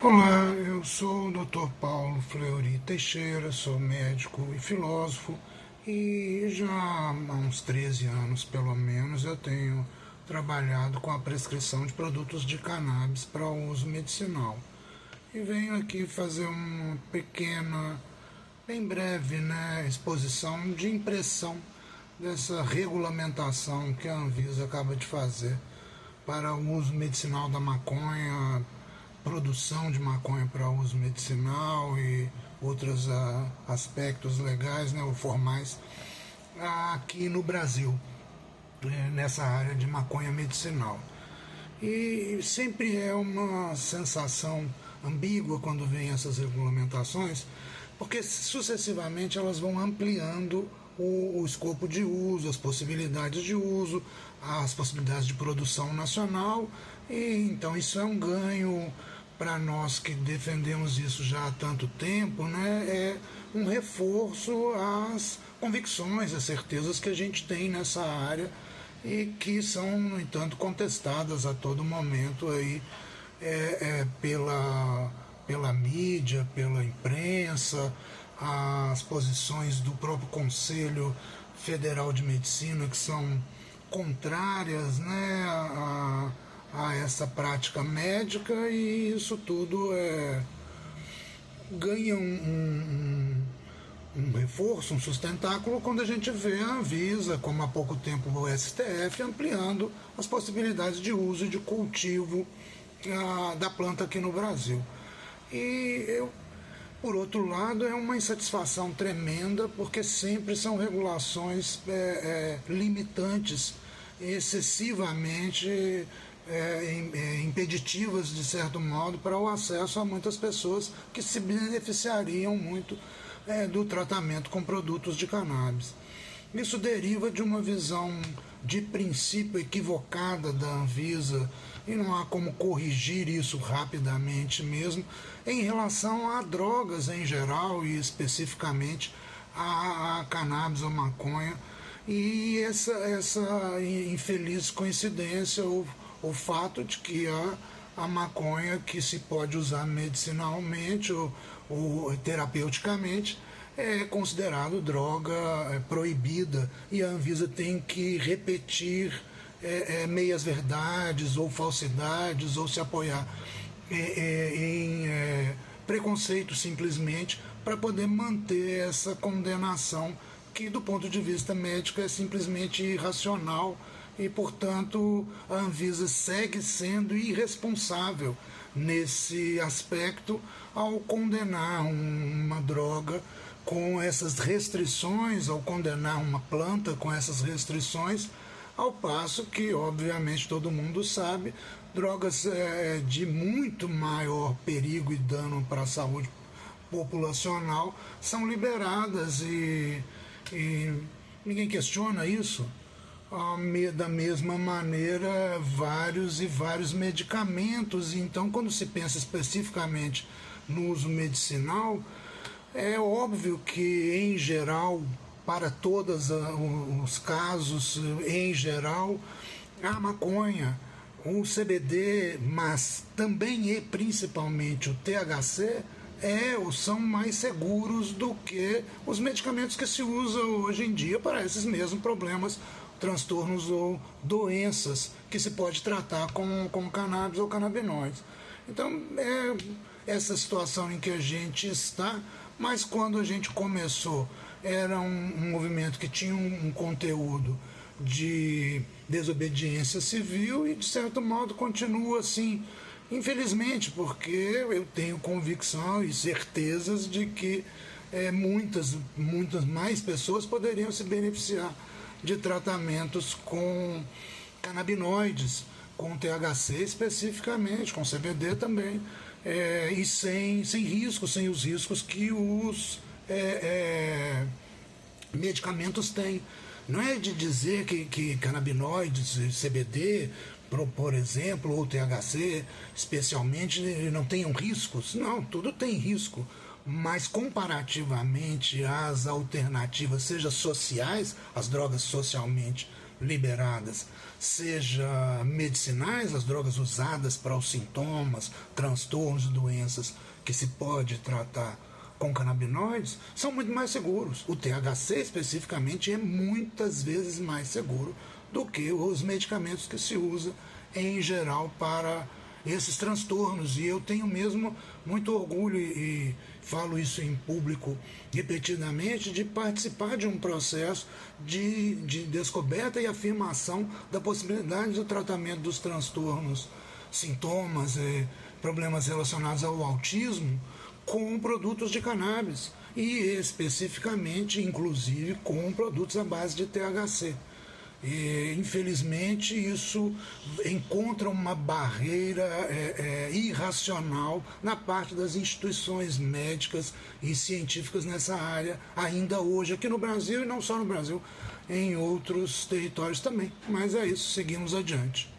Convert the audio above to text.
Olá, eu sou o Dr. Paulo Fleury Teixeira, sou médico e filósofo e já há uns 13 anos, pelo menos, eu tenho trabalhado com a prescrição de produtos de cannabis para uso medicinal. E venho aqui fazer uma pequena, bem breve, exposição de impressão dessa regulamentação que a Anvisa acaba de fazer para o uso medicinal da maconha, produção de maconha para uso medicinal e outros aspectos legais, ou formais, aqui no Brasil, nessa área de maconha medicinal. E sempre é uma sensação ambígua quando vem essas regulamentações, porque sucessivamente elas vão ampliando o escopo de uso, as possibilidades de uso, as possibilidades de produção nacional, e então isso é um ganho para nós que defendemos isso já há tanto tempo, é um reforço às convicções, às certezas que a gente tem nessa área e que são, no entanto, contestadas a todo momento aí, pela mídia, pela imprensa, as posições do próprio Conselho Federal de Medicina, que são contrárias, a essa prática médica, e isso tudo ganha um reforço, um sustentáculo, quando a gente vê a Anvisa, como há pouco tempo o STF, ampliando as possibilidades de uso e de cultivo da planta aqui no Brasil. Por outro lado, é uma insatisfação tremenda, porque sempre são regulações limitantes, excessivamente impeditivas, de certo modo, para o acesso a muitas pessoas que se beneficiariam muito do tratamento com produtos de cannabis. Isso deriva de uma visão de princípio equivocada da Anvisa, e não há como corrigir isso rapidamente mesmo, em relação a drogas em geral e especificamente a cannabis ou maconha. E essa infeliz coincidência, o fato de que a maconha, que se pode usar medicinalmente ou terapeuticamente, é considerado droga proibida, e a Anvisa tem que repetir meias verdades ou falsidades, ou se apoiar em preconceito simplesmente, para poder manter essa condenação que, do ponto de vista médico, é simplesmente irracional, e, portanto, a Anvisa segue sendo irresponsável nesse aspecto ao condenar uma droga com essas restrições, ao condenar uma planta com essas restrições, ao passo que, obviamente, todo mundo sabe, drogas de muito maior perigo e dano para a saúde populacional são liberadas, e ninguém questiona isso. Da mesma maneira, vários e vários medicamentos. Então, quando se pensa especificamente no uso medicinal, é óbvio que, em geral, para todos os casos, em geral, a maconha, o CBD, mas também e principalmente o THC, ou são mais seguros do que os medicamentos que se usam hoje em dia para esses mesmos problemas, transtornos ou doenças que se pode tratar com cannabis ou canabinoides. Então, essa situação em que a gente está, mas quando a gente começou, era um movimento que tinha um conteúdo de desobediência civil, e, de certo modo, continua assim, infelizmente, porque eu tenho convicção e certezas de que muitas mais pessoas poderiam se beneficiar de tratamentos com canabinoides, com THC especificamente, com CBD também, e sem riscos, sem os riscos que os medicamentos têm. Não é de dizer que canabinoides, CBD, por exemplo, ou THC, especialmente, não tenham riscos. Não, tudo tem risco. Mas, comparativamente às alternativas, seja sociais, as drogas socialmente liberadas, seja medicinais, as drogas usadas para os sintomas, transtornos e doenças que se pode tratar com canabinoides, são muito mais seguros. O THC especificamente é muitas vezes mais seguro do que os medicamentos que se usa em geral para esses transtornos. E eu tenho mesmo muito orgulho, e falo isso em público repetidamente, de participar de um processo de descoberta e afirmação da possibilidade do tratamento dos transtornos, sintomas, problemas relacionados ao autismo com produtos de cannabis e especificamente, inclusive, com produtos à base de THC. E, infelizmente, isso encontra uma barreira irracional na parte das instituições médicas e científicas nessa área, ainda hoje, aqui no Brasil, e não só no Brasil, em outros territórios também. Mas é isso, seguimos adiante.